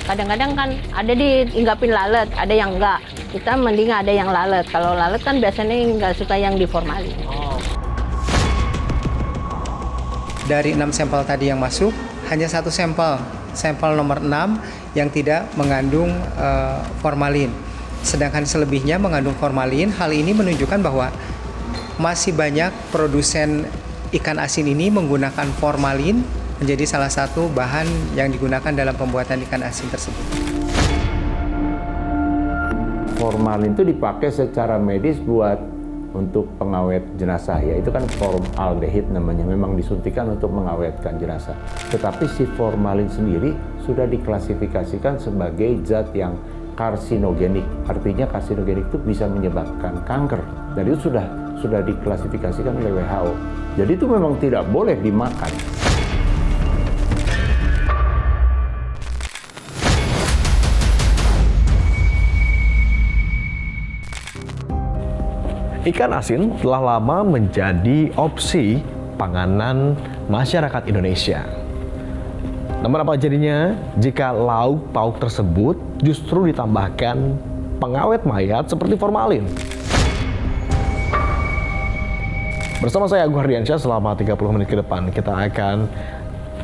Kadang-kadang kan ada diinggapin lalat, ada yang enggak. Kita mending ada yang lalat. Kalau lalat kan biasanya nggak suka yang diformalin. Dari 6 sampel tadi yang masuk, hanya satu sampel nomor 6 yang tidak mengandung formalin. Sedangkan selebihnya mengandung formalin. Hal ini menunjukkan bahwa masih banyak produsen ikan asin ini menggunakan formalin menjadi salah satu bahan yang digunakan dalam pembuatan ikan asin tersebut. Formalin itu dipakai secara medis buat untuk pengawet jenazah, ya itu kan formaldehid namanya, memang disuntikan untuk mengawetkan jenazah. Tetapi si formalin sendiri sudah diklasifikasikan sebagai zat yang karsinogenik, artinya karsinogenik itu bisa menyebabkan kanker, dan itu sudah diklasifikasikan oleh WHO. Jadi itu memang tidak boleh dimakan. Ikan asin telah lama menjadi opsi panganan masyarakat Indonesia. Namun apa jadinya jika lauk pauk tersebut justru ditambahkan pengawet mayat seperti formalin? Bersama saya Agung Hardiansyah selama 30 menit ke depan kita akan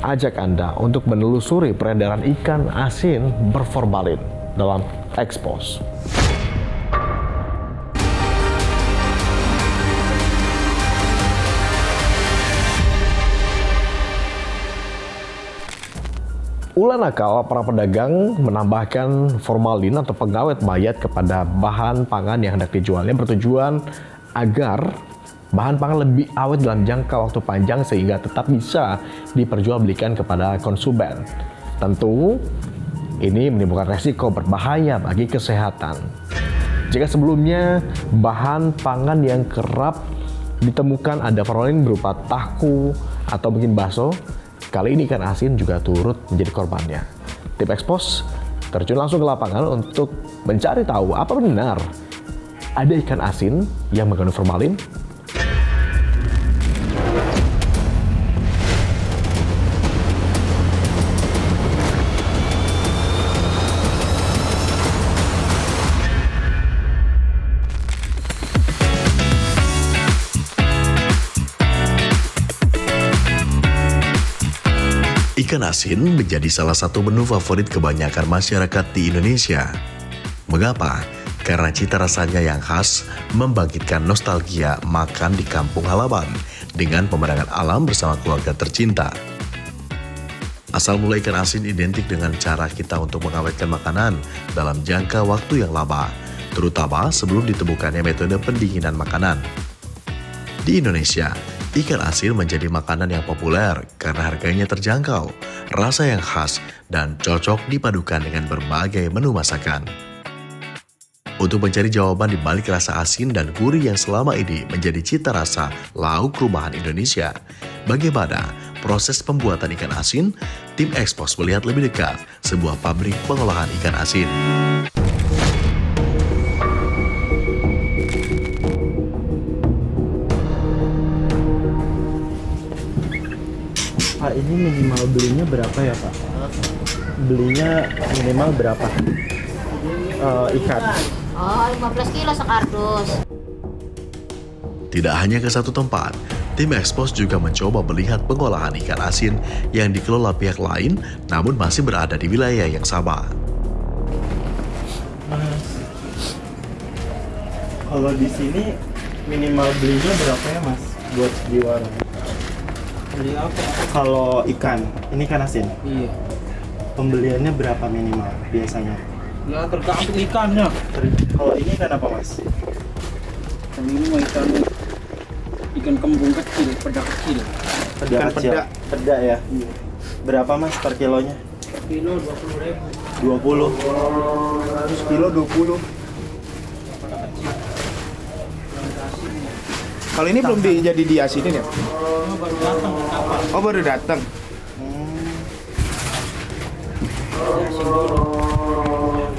ajak Anda untuk menelusuri peredaran ikan asin berformalin dalam Expose. Ulah nakal para pedagang menambahkan formalin atau pengawet mayat kepada bahan pangan yang hendak dijualnya bertujuan agar bahan pangan lebih awet dalam jangka waktu panjang sehingga tetap bisa diperjualbelikan kepada konsumen. Tentu ini menimbulkan resiko berbahaya bagi kesehatan. Jika sebelumnya bahan pangan yang kerap ditemukan ada formalin berupa tahu atau mungkin bakso, kali ini ikan asin juga turut menjadi korbannya. Tim Expose terjun langsung ke lapangan untuk mencari tahu apa benar ada ikan asin yang mengandung formalin. Ikan asin menjadi salah satu menu favorit kebanyakan masyarakat di Indonesia. Mengapa? Karena cita rasanya yang khas membangkitkan nostalgia makan di kampung halaman dengan pemandangan alam bersama keluarga tercinta. Asal mula ikan asin identik dengan cara kita untuk mengawetkan makanan dalam jangka waktu yang lama, terutama sebelum ditemukannya metode pendinginan makanan. Di Indonesia, ikan asin menjadi makanan yang populer karena harganya terjangkau, rasa yang khas, dan cocok dipadukan dengan berbagai menu masakan. Untuk mencari jawaban di balik rasa asin dan gurih yang selama ini menjadi cita rasa lauk rumahan Indonesia, bagaimana proses pembuatan ikan asin? Tim Expose melihat lebih dekat sebuah pabrik pengolahan ikan asin. Pak, ini minimal belinya berapa ya Pak? Belinya minimal berapa? Ikan. Oh, 15 kilo sekardus. Tidak hanya ke satu tempat, tim Expose juga mencoba melihat pengolahan ikan asin yang dikelola pihak lain namun masih berada di wilayah yang sama. Mas, kalau di sini minimal belinya berapa ya Mas? Buat di warung. Beli apa? Kalau ikan, ini ikan asin. Iya. Pembeliannya berapa minimal biasanya? Ya tergantung ikannya. Kalau ini ikan apa Mas? Yang ini mah ikan kembung kecil, peda kecil. Ikan peda ya? Iya. Berapa Mas per kilonya? Per kilo 20.000. 20. 100 kilo 20. Peda kecil. Yang asinnya. Kalau ini belum jadi diasinin ya? Ini baru datang ke kapal. Oh, baru datang. Asin dulu.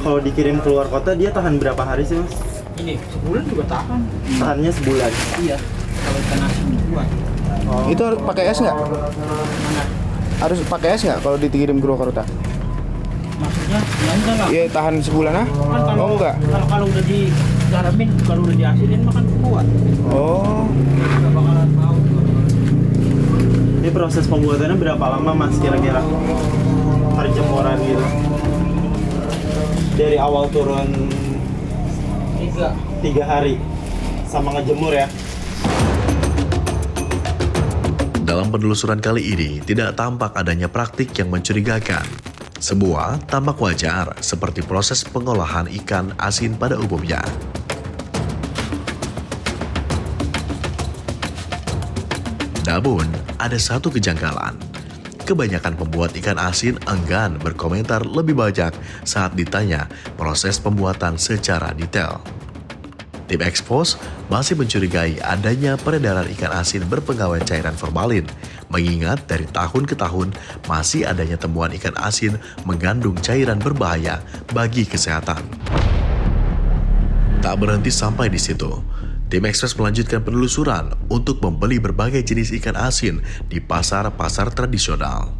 Kalau dikirim keluar kota dia tahan berapa hari sih Mas? Ini sebulan juga tahan. Tahannya sebulan. Iya. Kalau ikan asin dibuat. Oh. Itu harus pakai es nggak? Mana? Harus pakai es nggak kalau dikirim ke Purwakarta? Maksudnya enggak lah. Iya, tahan sebulan ah? Kan kalau, Oh enggak. Kalau udah digaramin, kalau udah diasinin makan kuat. Oh. Nggak bakalan mau. Ini proses pembuatannya berapa lama Mas kira-kira? Perjemuran gitu. Dari awal turun 3 hari sama ngejemur ya. Dalam penelusuran kali ini, tidak tampak adanya praktik yang mencurigakan. Semua tampak wajar, seperti proses pengolahan ikan asin pada umumnya. Namun, ada satu kejanggalan. Kebanyakan pembuat ikan asin enggan berkomentar lebih banyak saat ditanya proses pembuatan secara detail. Tim Expose masih mencurigai adanya peredaran ikan asin berpengawet cairan formalin, mengingat dari tahun ke tahun masih adanya temuan ikan asin mengandung cairan berbahaya bagi kesehatan. Tak berhenti sampai di situ, Tim Expose melanjutkan penelusuran untuk membeli berbagai jenis ikan asin di pasar-pasar tradisional.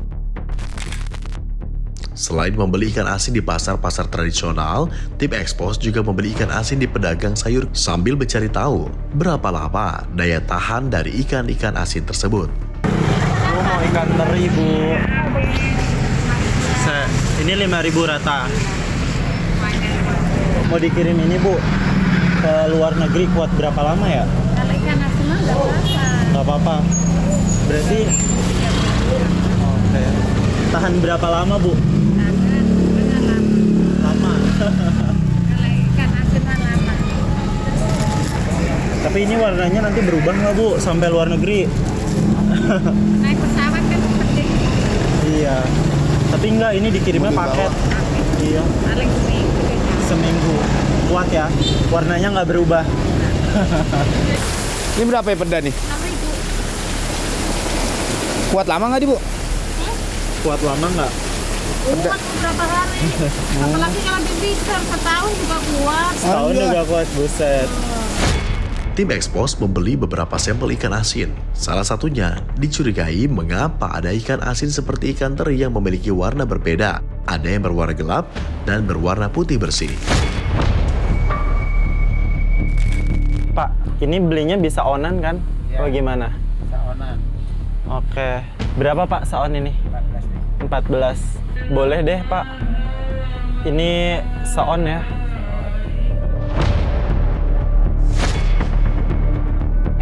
Selain membeli ikan asin di pasar-pasar tradisional, Tim Expose juga membeli ikan asin di pedagang sayur sambil mencari tahu berapa lama daya tahan dari ikan-ikan asin tersebut. Aku mau ikan teri, Bu. Ini 5.000 rata. Mau dikirim ini, Bu, ke luar negeri kuat berapa lama ya? Kalau ikan asin mah nggak apa-apa. Nggak apa-apa. Berarti oke. Tahan berapa lama, Bu? Lama. Kalau ikan asin mah lama. Tapi ini warnanya nanti berubah nggak, Bu, sampai luar negeri? Naik pesawat kan penting. Iya. Tapi enggak, ini dikirimnya paket. Iya. Paling Seminggu. Kuat ya? Warnanya nggak berubah. Ini berapa ya peda nih? 6.000. Kuat lama nggak, Bu? Kuat lama nggak? Kuat beberapa hari. Apalagi kalau dibisar setahun juga kuat. Setahun juga kuat, buset. Tim Expose membeli beberapa sampel ikan asin. Salah satunya dicurigai mengapa ada ikan asin seperti ikan teri yang memiliki warna berbeda. Ada yang berwarna gelap dan berwarna putih bersih. Pak, ini belinya bisa onan kan? Oh gimana? Bisa onan. Oke. Berapa Pak seon ini? 14. Boleh deh Pak. Ini seon ya.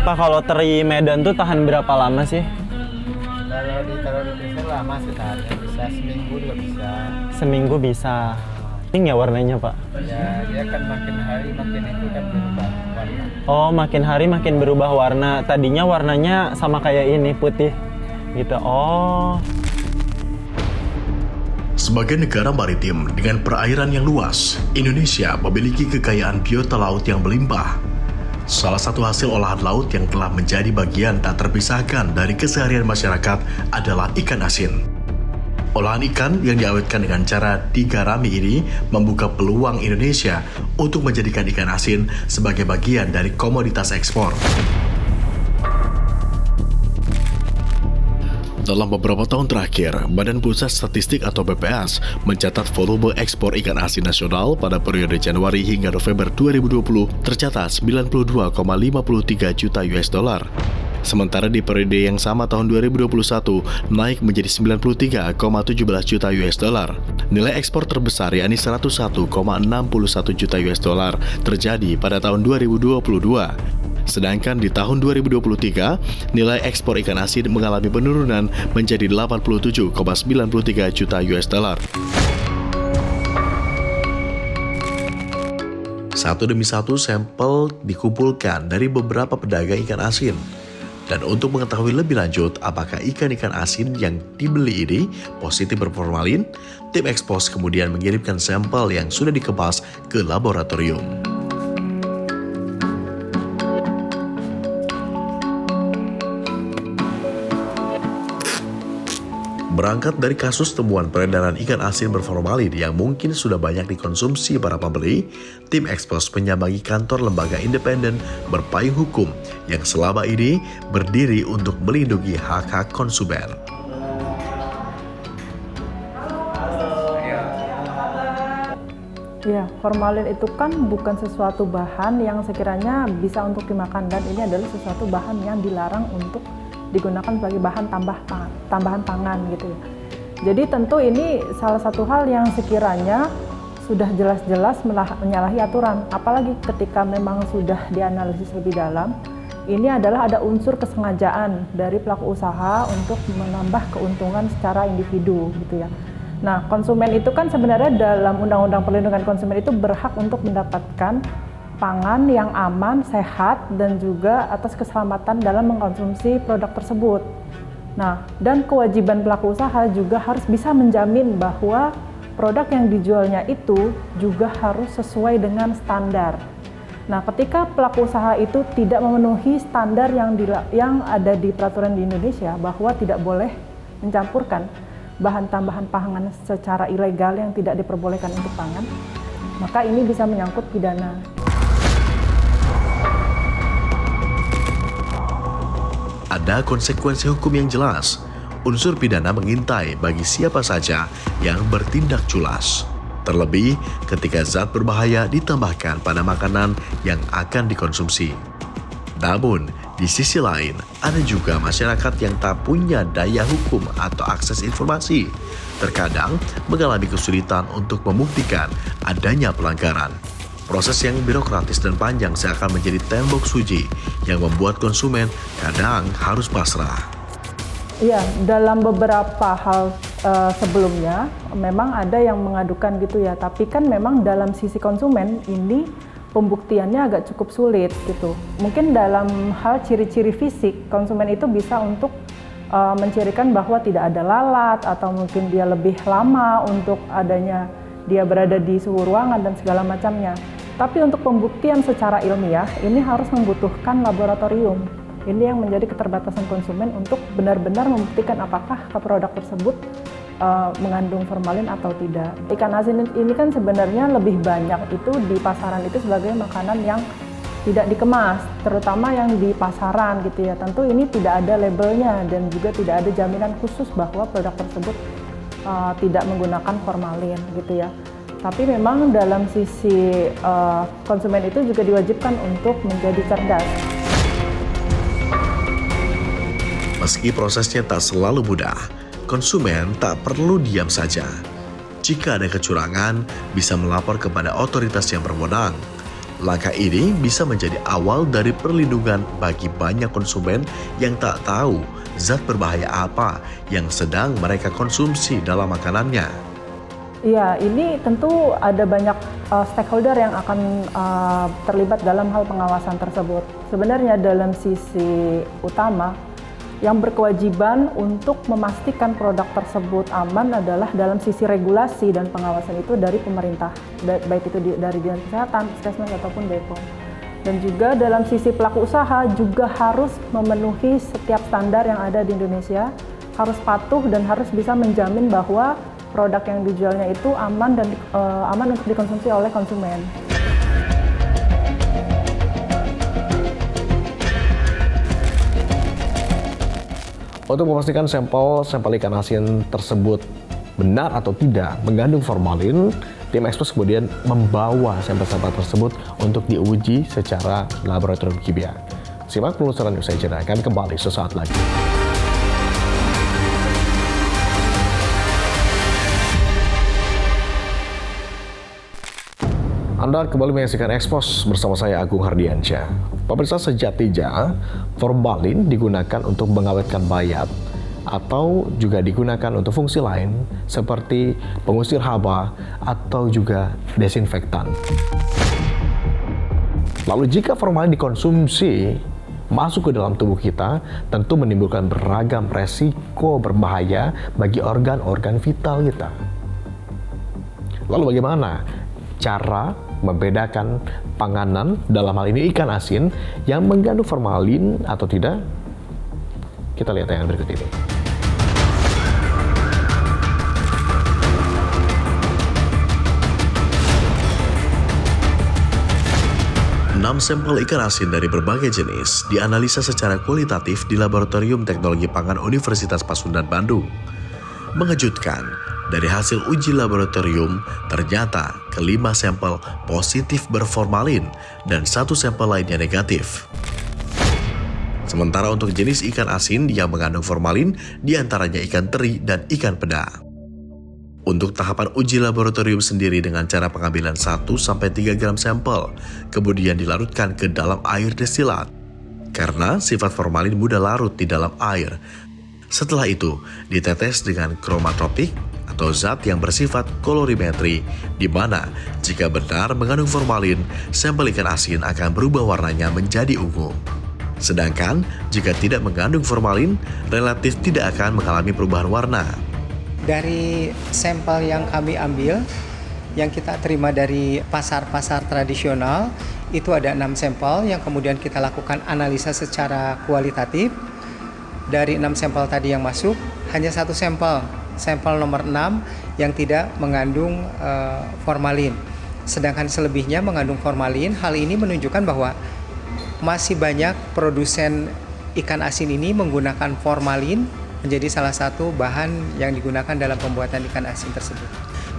Pak, kalau teri Medan tuh tahan berapa lama sih? Kalau ditaruh di freezer lama sih tahannya, bisa seminggu juga bisa. Seminggu bisa. Ini nggak warnanya Pak? Ya, dia kan makin hari makin itu kan berubah warna. Oh, makin hari makin berubah warna. Tadinya warnanya sama kayak ini, putih. Gitu. Oh. Sebagai negara maritim dengan perairan yang luas, Indonesia memiliki kekayaan biota laut yang berlimpah. Salah satu hasil olahan laut yang telah menjadi bagian tak terpisahkan dari keseharian masyarakat adalah ikan asin. Olahan ikan yang diawetkan dengan cara digarami ini membuka peluang Indonesia untuk menjadikan ikan asin sebagai bagian dari komoditas ekspor. Dalam beberapa tahun terakhir, Badan Pusat Statistik atau BPS mencatat volume ekspor ikan asin nasional pada periode Januari hingga November 2020 tercatat 92,53 juta US dollar. Sementara di periode yang sama tahun 2021 naik menjadi 93,17 juta US dollar. Nilai ekspor terbesar yakni 101,61 juta US dollar terjadi pada tahun 2022. Sedangkan di tahun 2023, nilai ekspor ikan asin mengalami penurunan menjadi 87,93 juta US dollar. Satu demi satu sampel dikumpulkan dari beberapa pedagang ikan asin. Dan untuk mengetahui lebih lanjut apakah ikan-ikan asin yang dibeli ini positif berformalin, tim Expose kemudian mengirimkan sampel yang sudah dikemas ke laboratorium. Berangkat dari kasus temuan peredaran ikan asin berformalin yang mungkin sudah banyak dikonsumsi para pembeli, tim Expose menyambangi kantor lembaga independen berpayung hukum yang selama ini berdiri untuk melindungi hak-hak konsumen. Iya, formalin itu kan bukan sesuatu bahan yang sekiranya bisa untuk dimakan, dan ini adalah sesuatu bahan yang dilarang untuk digunakan sebagai bahan tambahan pangan gitu ya. Jadi tentu ini salah satu hal yang sekiranya sudah jelas-jelas menyalahi aturan, apalagi ketika memang sudah dianalisis lebih dalam. Ini adalah ada unsur kesengajaan dari pelaku usaha untuk menambah keuntungan secara individu gitu ya. Nah, konsumen itu kan sebenarnya dalam Undang-Undang Perlindungan Konsumen itu berhak untuk mendapatkan pangan yang aman, sehat, dan juga atas keselamatan dalam mengkonsumsi produk tersebut. Nah, dan kewajiban pelaku usaha juga harus bisa menjamin bahwa produk yang dijualnya itu juga harus sesuai dengan standar. Nah, ketika pelaku usaha itu tidak memenuhi standar yang ada di peraturan di Indonesia bahwa tidak boleh mencampurkan bahan tambahan pangan secara ilegal yang tidak diperbolehkan untuk pangan, maka ini bisa menyangkut pidana. Ada konsekuensi hukum yang jelas. Unsur pidana mengintai bagi siapa saja yang bertindak culas. Terlebih ketika zat berbahaya ditambahkan pada makanan yang akan dikonsumsi. Namun, di sisi lain, ada juga masyarakat yang tak punya daya hukum atau akses informasi. Terkadang mengalami kesulitan untuk membuktikan adanya pelanggaran. Proses yang birokratis dan panjang seakan menjadi tembok suci yang membuat konsumen kadang harus pasrah. Iya, dalam beberapa hal sebelumnya memang ada yang mengadukan gitu ya, tapi kan memang dalam sisi konsumen ini pembuktiannya agak cukup sulit gitu. Mungkin dalam hal ciri-ciri fisik, konsumen itu bisa untuk mencirikan bahwa tidak ada lalat atau mungkin dia lebih lama untuk adanya dia berada di suhu ruangan dan segala macamnya. Tapi untuk pembuktian secara ilmiah ini harus membutuhkan laboratorium. Ini yang menjadi keterbatasan konsumen untuk benar-benar membuktikan apakah produk tersebut mengandung formalin atau tidak. Ikan asin ini kan sebenarnya lebih banyak itu di pasaran itu sebagai makanan yang tidak dikemas, terutama yang di pasaran gitu ya. Tentu ini tidak ada labelnya dan juga tidak ada jaminan khusus bahwa produk tersebut tidak menggunakan formalin gitu ya. Tapi memang dalam sisi konsumen itu juga diwajibkan untuk menjadi cerdas. Meski prosesnya tak selalu mudah, konsumen tak perlu diam saja. Jika ada kecurangan, bisa melapor kepada otoritas yang berwenang. Langkah ini bisa menjadi awal dari perlindungan bagi banyak konsumen yang tak tahu zat berbahaya apa yang sedang mereka konsumsi dalam makanannya. Iya, ini tentu ada banyak stakeholder yang akan terlibat dalam hal pengawasan tersebut. Sebenarnya dalam sisi utama, yang berkewajiban untuk memastikan produk tersebut aman adalah dalam sisi regulasi dan pengawasan itu dari pemerintah, baik itu dari Dinas Kesehatan, Puskesmas ataupun BPOM. Dan juga dalam sisi pelaku usaha juga harus memenuhi setiap standar yang ada di Indonesia, harus patuh dan harus bisa menjamin bahwa produk yang dijualnya itu aman dan aman untuk dikonsumsi oleh konsumen. Untuk memastikan sampel ikan asin tersebut benar atau tidak mengandung formalin, tim ekspos kemudian membawa sampel-sampel tersebut untuk diuji secara laboratorium kimia. Simak penelusuran usai jeda, akan kembali sesaat lagi. Anda kembali menyaksikan Ekspos bersama saya Agung Hardiansyah. Pemirsa, sejatinya formalin digunakan untuk mengawetkan bayat atau juga digunakan untuk fungsi lain seperti pengusir haba atau juga desinfektan. Lalu jika formalin dikonsumsi masuk ke dalam tubuh kita, tentu menimbulkan beragam resiko berbahaya bagi organ-organ vital kita. Lalu bagaimana cara membedakan panganan, dalam hal ini ikan asin, yang mengandung formalin atau tidak? Kita lihat yang berikut ini. Enam sampel ikan asin dari berbagai jenis dianalisa secara kualitatif di Laboratorium Teknologi Pangan Universitas Pasundan Bandung. Mengejutkan, Dari hasil uji laboratorium, ternyata kelima sampel positif berformalin dan 1 sampel lainnya negatif. Sementara untuk jenis ikan asin yang mengandung formalin, diantaranya ikan teri dan ikan peda. Untuk tahapan uji laboratorium sendiri dengan cara pengambilan 1-3 gram sampel, kemudian dilarutkan ke dalam air destilat. Karena sifat formalin mudah larut di dalam air. Setelah itu, ditetes dengan kromatropik atau zat yang bersifat kolorimetri, di mana jika benar mengandung formalin, sampel ikan asin akan berubah warnanya menjadi ungu. Sedangkan jika tidak mengandung formalin, relatif tidak akan mengalami perubahan warna. Dari sampel yang kami ambil, yang kita terima dari pasar-pasar tradisional, itu ada 6 sampel yang kemudian kita lakukan analisa secara kualitatif. Dari 6 sampel tadi yang masuk, hanya 1 sampel nomor 6 yang tidak mengandung formalin. Sedangkan selebihnya mengandung formalin. Hal ini menunjukkan bahwa masih banyak produsen ikan asin ini menggunakan formalin menjadi salah satu bahan yang digunakan dalam pembuatan ikan asin tersebut.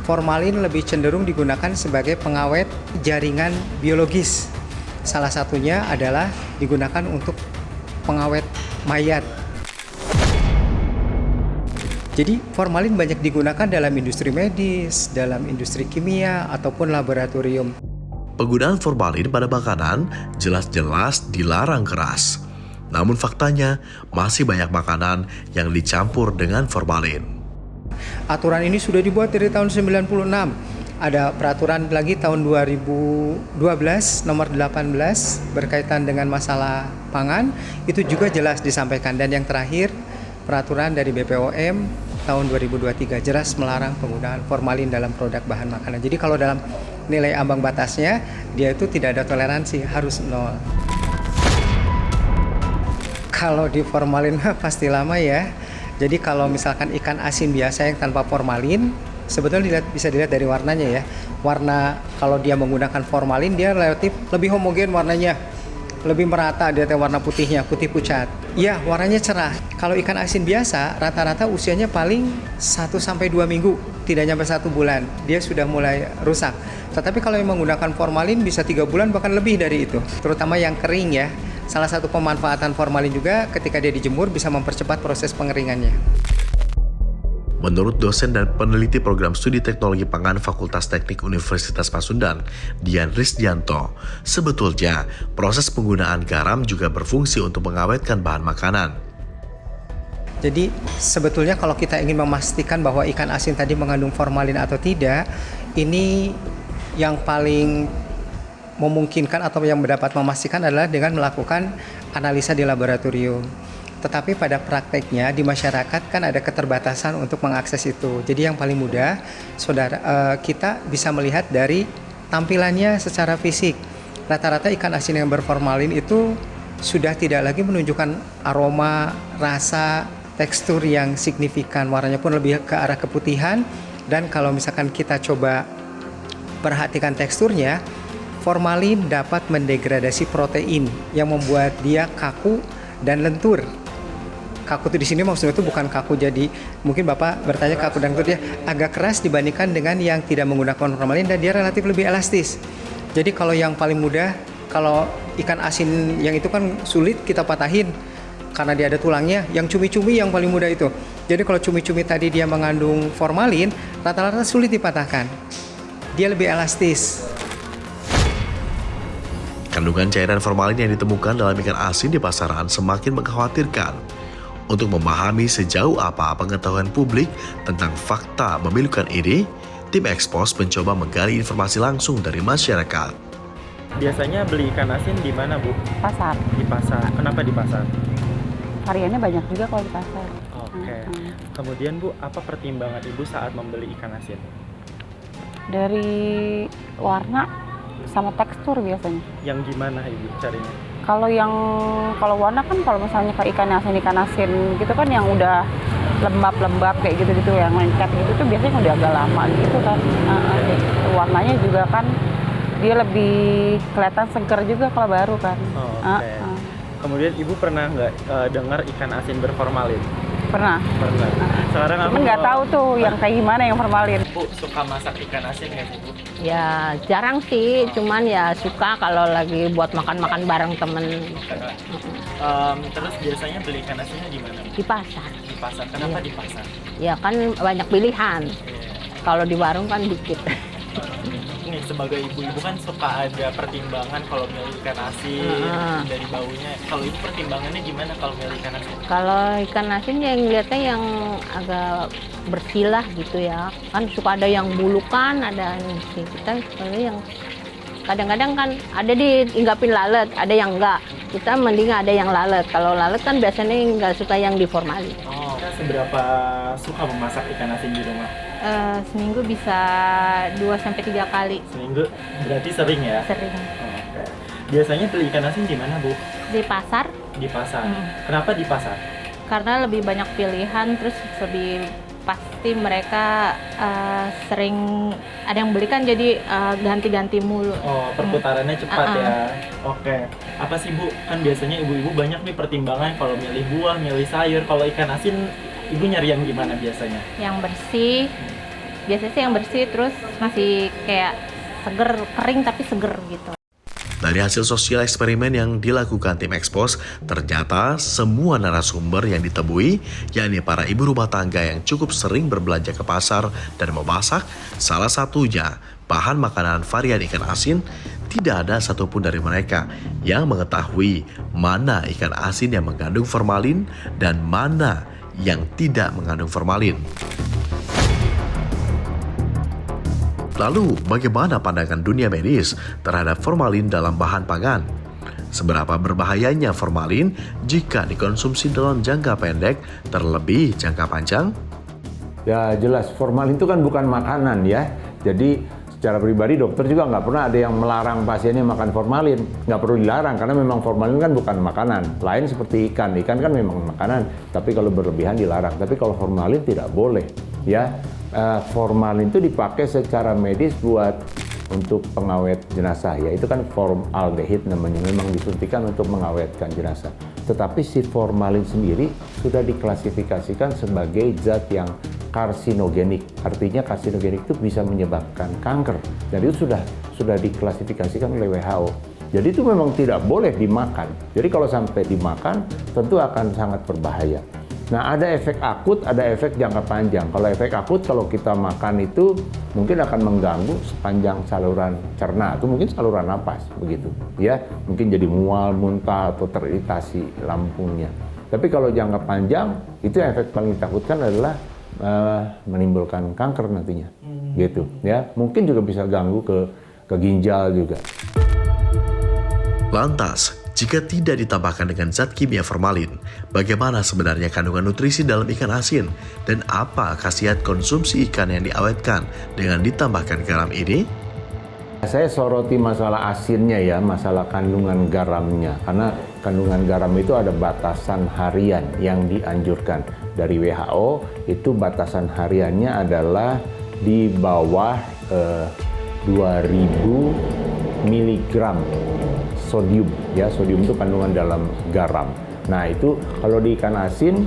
Formalin lebih cenderung digunakan sebagai pengawet jaringan biologis. Salah satunya adalah digunakan untuk pengawet mayat. Jadi formalin banyak digunakan dalam industri medis, dalam industri kimia, ataupun laboratorium. Penggunaan formalin pada makanan jelas-jelas dilarang keras. Namun faktanya masih banyak makanan yang dicampur dengan formalin. Aturan ini sudah dibuat dari tahun 96. Ada peraturan lagi tahun 2012 nomor 18 berkaitan dengan masalah pangan, itu juga jelas disampaikan. Dan yang terakhir, peraturan dari BPOM tahun 2023 jelas melarang penggunaan formalin dalam produk bahan makanan. Jadi kalau dalam nilai ambang batasnya, dia itu tidak ada toleransi, harus 0. Kalau di formalin pasti lama ya. Jadi kalau misalkan ikan asin biasa yang tanpa formalin, sebetulnya bisa dilihat dari warnanya ya. Warna kalau dia menggunakan formalin, dia relatif lebih homogen warnanya, lebih merata, dia warna putihnya, putih pucat. Iya, warnanya cerah. Kalau ikan asin biasa, rata-rata usianya paling 1-2 minggu, tidak nyampe 1 bulan, dia sudah mulai rusak. Tetapi kalau yang menggunakan formalin bisa 3 bulan bahkan lebih dari itu, terutama yang kering ya. Salah satu pemanfaatan formalin juga ketika dia dijemur bisa mempercepat proses pengeringannya. Menurut dosen dan peneliti program studi teknologi pangan Fakultas Teknik Universitas Pasundan, Dian Risdianto, sebetulnya proses penggunaan garam juga berfungsi untuk mengawetkan bahan makanan. Jadi sebetulnya kalau kita ingin memastikan bahwa ikan asin tadi mengandung formalin atau tidak, ini yang paling memungkinkan atau yang dapat memastikan adalah dengan melakukan analisa di laboratorium. Tetapi pada prakteknya di masyarakat kan ada keterbatasan untuk mengakses itu. Jadi yang paling mudah, kita bisa melihat dari tampilannya secara fisik. Rata-rata ikan asin yang berformalin itu sudah tidak lagi menunjukkan aroma, rasa, tekstur yang signifikan. Warnanya pun lebih ke arah keputihan. Dan kalau misalkan kita coba perhatikan teksturnya, formalin dapat mendegradasi protein yang membuat dia kaku dan lentur. Kaku itu di sini maksudnya itu bukan kaku jadi mungkin Bapak bertanya kaku dan lentur, dia agak keras dibandingkan dengan yang tidak menggunakan formalin dan dia relatif lebih elastis. Jadi kalau yang paling mudah, kalau ikan asin yang itu kan sulit kita patahin karena dia ada tulangnya, yang cumi-cumi yang paling mudah itu. Jadi kalau cumi-cumi tadi dia mengandung formalin, rata-rata sulit dipatahkan. Dia lebih elastis. Kandungan cairan formalin yang ditemukan dalam ikan asin di pasaran semakin mengkhawatirkan. Untuk memahami sejauh apa pengetahuan publik tentang fakta memilukan ini, tim Expos mencoba menggali informasi langsung dari masyarakat. Biasanya beli ikan asin di mana, Bu? Pasar. Di pasar. Kenapa di pasar? Variannya banyak juga kalau di pasar. Oke. Kemudian, Bu, apa pertimbangan Ibu saat membeli ikan asin? Dari warna sama tekstur biasanya. Yang gimana Ibu carinya? Kalau warna kan kalau misalnya ke ikan asin gitu kan yang udah lembab kayak gitu yang lengket gitu tuh biasanya udah agak lama gitu kan. Warnanya juga kan dia lebih kelihatan seger juga kalau baru kan. Kemudian Ibu pernah nggak dengar ikan asin berformalin? Pernah. Sekarang Cuman nggak tahu tuh yang kayak gimana yang formalin. Bu, suka masak ikan asin nggak sih, Bu? Ya jarang sih, cuman ya suka kalau lagi buat makan-makan bareng temen. Terus biasanya beli ikan asinnya di mana, Bu? Di pasar. Di pasar. Kenapa di pasar? Ya kan banyak pilihan. Kalau di warung kan dikit. Ini sebagai ibu-ibu kan suka ada pertimbangan kalau milih ikan asin dari baunya. Kalau itu pertimbangannya gimana kalau milih ikan asin? Kalau ikan asin yang lihatnya yang agak bersih lah gitu ya. Kan suka ada yang bulukan, ada yang kita sebenarnya yang kadang-kadang kan ada diinggapin lalat, ada yang enggak. Kita mending ada yang lalat. Kalau lalat kan biasanya nggak suka yang diformalin. Oh, seberapa suka memasak ikan asin di rumah? Seminggu bisa 2-3 kali. Seminggu berarti sering ya? Sering. Oh, okay. Biasanya beli ikan asin di mana, Bu? Di pasar. Di pasar. Kenapa di pasar? Karena lebih banyak pilihan, terus lebih pasti mereka sering ada yang beli kan, jadi ganti-ganti mulu. Oh, perputarannya cepat ya. Oke. Apa sih, Bu? Kan biasanya ibu-ibu banyak nih pertimbangan kalau milih buah, milih sayur. Kalau ikan asin, Ibu nyari yang gimana biasanya? Yang bersih. Biasanya sih yang bersih, terus masih kayak seger, kering tapi seger gitu. Dari hasil sosial eksperimen yang dilakukan tim Expose, ternyata semua narasumber yang ditemui, yakni para ibu rumah tangga yang cukup sering berbelanja ke pasar dan memasak, salah satunya bahan makanan varian ikan asin, tidak ada satupun dari mereka yang mengetahui mana ikan asin yang mengandung formalin dan mana yang tidak mengandung formalin. Lalu, bagaimana pandangan dunia medis terhadap formalin dalam bahan pangan? Seberapa berbahayanya formalin jika dikonsumsi dalam jangka pendek, terlebih jangka panjang? Ya jelas, formalin itu kan bukan makanan ya. Jadi secara pribadi dokter juga nggak pernah ada yang melarang pasiennya makan formalin. Nggak perlu dilarang karena memang formalin kan bukan makanan. Lain seperti ikan kan memang makanan. Tapi kalau berlebihan dilarang. Tapi kalau formalin tidak boleh ya. Formalin itu dipakai secara medis untuk pengawet jenazah ya, itu kan formaldehid namanya, memang disuntikan untuk mengawetkan jenazah. Tetapi si formalin sendiri sudah diklasifikasikan sebagai zat yang karsinogenik, artinya karsinogenik itu bisa menyebabkan kanker, dan itu sudah diklasifikasikan oleh WHO. Jadi itu memang tidak boleh dimakan. Jadi kalau sampai dimakan tentu akan sangat berbahaya. Nah, ada efek akut, ada efek jangka panjang. Kalau efek akut, kalau kita makan itu mungkin akan mengganggu sepanjang saluran cerna, atau mungkin saluran napas, begitu. Ya, mungkin jadi mual, muntah, atau teriritasi lambungnya. Tapi kalau jangka panjang, itu efek paling ditakutkan adalah menimbulkan kanker nantinya, gitu. Ya, mungkin juga bisa ganggu ke ginjal juga. Lantas, jika tidak ditambahkan dengan zat kimia formalin, bagaimana sebenarnya kandungan nutrisi dalam ikan asin? Dan apa khasiat konsumsi ikan yang diawetkan dengan ditambahkan garam ini? Saya soroti masalah asinnya ya, masalah kandungan garamnya. Karena kandungan garam itu ada batasan harian yang dianjurkan. Dari WHO, itu batasan hariannya adalah di bawah 2000 miligram sodium ya, sodium itu kandungan dalam garam. Nah itu kalau di ikan asin,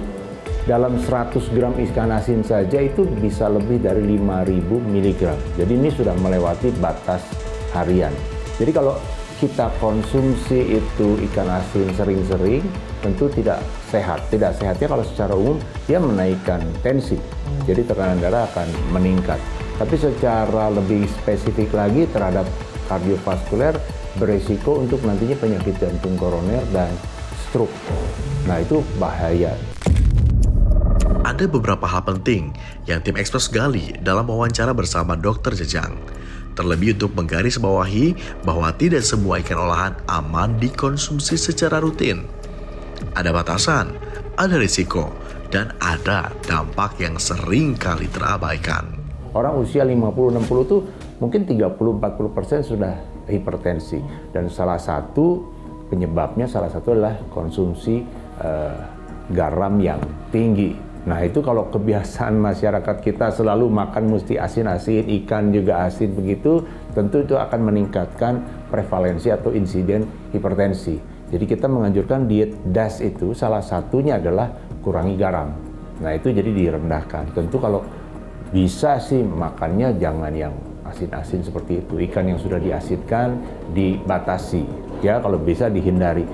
dalam 100 gram ikan asin saja itu bisa lebih dari 5000 miligram. Jadi ini sudah melewati batas harian. Jadi kalau kita konsumsi itu ikan asin sering-sering, tentu tidak sehat. Tidak sehatnya kalau secara umum dia menaikkan tensi, jadi tekanan darah akan meningkat. Tapi secara lebih spesifik lagi terhadap kardiovaskuler, beresiko untuk nantinya penyakit jantung koroner dan stroke. Nah itu bahaya. Ada beberapa hal penting yang tim Expose gali dalam wawancara bersama Dr. Jajang. Terlebih untuk menggarisbawahi bahwa tidak semua ikan olahan aman dikonsumsi secara rutin. Ada batasan, ada risiko, dan ada dampak yang sering kali terabaikan. Orang usia 50-60 tuh mungkin 30-40% sudah hipertensi, dan salah satu penyebabnya adalah konsumsi garam yang tinggi. Nah itu kalau kebiasaan masyarakat kita selalu makan mesti asin-asin, ikan juga asin begitu, tentu itu akan meningkatkan prevalensi atau insiden hipertensi. Jadi kita menganjurkan diet DASH itu salah satunya adalah kurangi garam. Nah itu jadi direndahkan. Tentu kalau bisa sih makannya jangan yang asin-asin seperti itu. Ikan yang sudah diasinkan dibatasi, ya kalau bisa dihindari.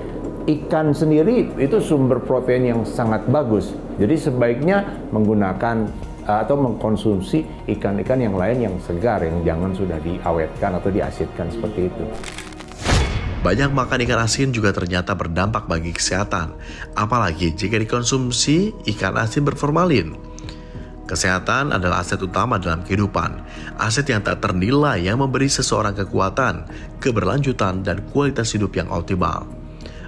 Ikan sendiri itu sumber protein yang sangat bagus. Jadi sebaiknya menggunakan atau mengkonsumsi ikan-ikan yang lain yang segar, yang jangan sudah diawetkan atau diasidkan seperti itu. Banyak makan ikan asin juga ternyata berdampak bagi kesehatan, apalagi jika dikonsumsi ikan asin berformalin. Kesehatan adalah aset utama dalam kehidupan, aset yang tak ternilai yang memberi seseorang kekuatan, keberlanjutan, dan kualitas hidup yang optimal.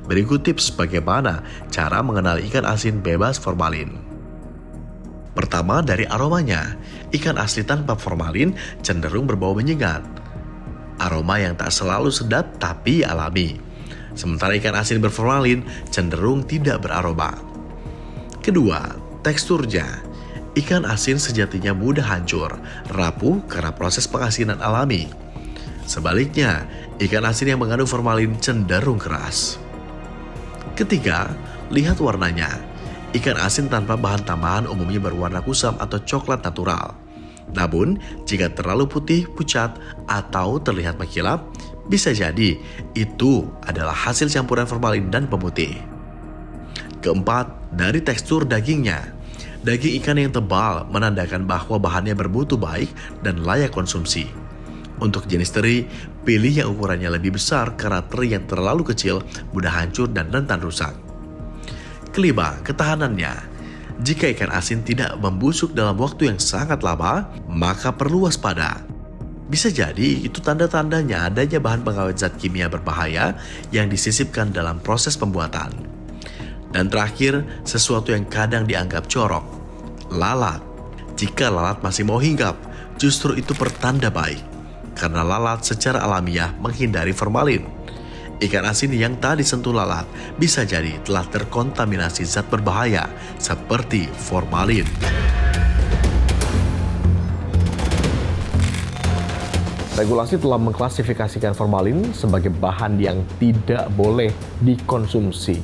Berikut tips bagaimana cara mengenali ikan asin bebas formalin. Pertama, dari aromanya. Ikan asli tanpa formalin cenderung berbau menyengat. Aroma yang tak selalu sedap tapi alami. Sementara ikan asin berformalin cenderung tidak beraroma. Kedua, teksturnya. Ikan asin sejatinya mudah hancur, rapuh karena proses pengasinan alami. Sebaliknya, ikan asin yang mengandung formalin cenderung keras. Ketiga, lihat warnanya. Ikan asin tanpa bahan tambahan umumnya berwarna kusam atau coklat natural. Namun, jika terlalu putih, pucat, atau terlihat mengkilap, bisa jadi itu adalah hasil campuran formalin dan pemutih. Keempat, dari tekstur dagingnya. Daging ikan yang tebal menandakan bahwa bahannya bermutu baik dan layak konsumsi. Untuk jenis teri, pilih yang ukurannya lebih besar karena teri yang terlalu kecil mudah hancur dan rentan rusak. Kelima, ketahanannya. Jika ikan asin tidak membusuk dalam waktu yang sangat lama, maka perlu waspada. Bisa jadi itu tanda-tandanya adanya bahan pengawet zat kimia berbahaya yang disisipkan dalam proses pembuatan. Dan terakhir, sesuatu yang kadang dianggap jorok, lalat. Jika lalat masih mau hinggap, justru itu pertanda baik, karena lalat secara alamiah menghindari formalin. Ikan asin yang tak disentuh lalat bisa jadi telah terkontaminasi zat berbahaya seperti formalin. Regulasi telah mengklasifikasikan formalin sebagai bahan yang tidak boleh dikonsumsi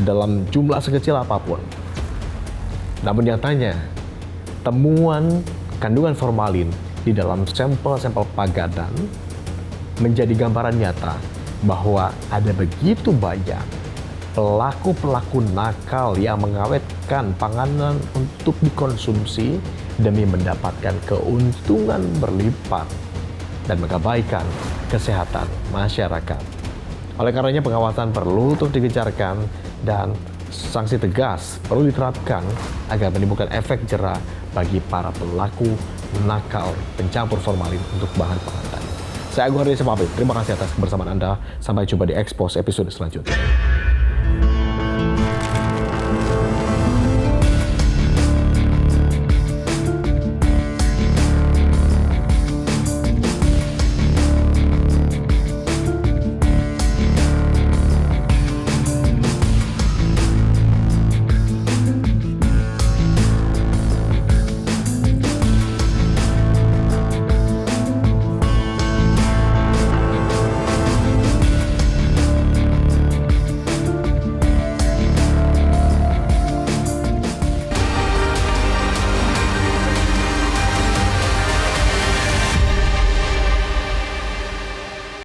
dalam jumlah sekecil apapun. Namun nyatanya, temuan kandungan formalin di dalam sampel-sampel pagadan menjadi gambaran nyata bahwa ada begitu banyak pelaku-pelaku nakal yang mengawetkan panganan untuk dikonsumsi demi mendapatkan keuntungan berlipat dan mengabaikan kesehatan masyarakat. Oleh karenanya pengawasan perlu untuk digencarkan dan sanksi tegas perlu diterapkan agar menimbulkan efek jera bagi para pelaku nakal pencampur formalin untuk bahan pangan. Saya Agung Hardinsyah pamit. Terima kasih atas kebersamaan Anda. Sampai jumpa di Expose episode selanjutnya.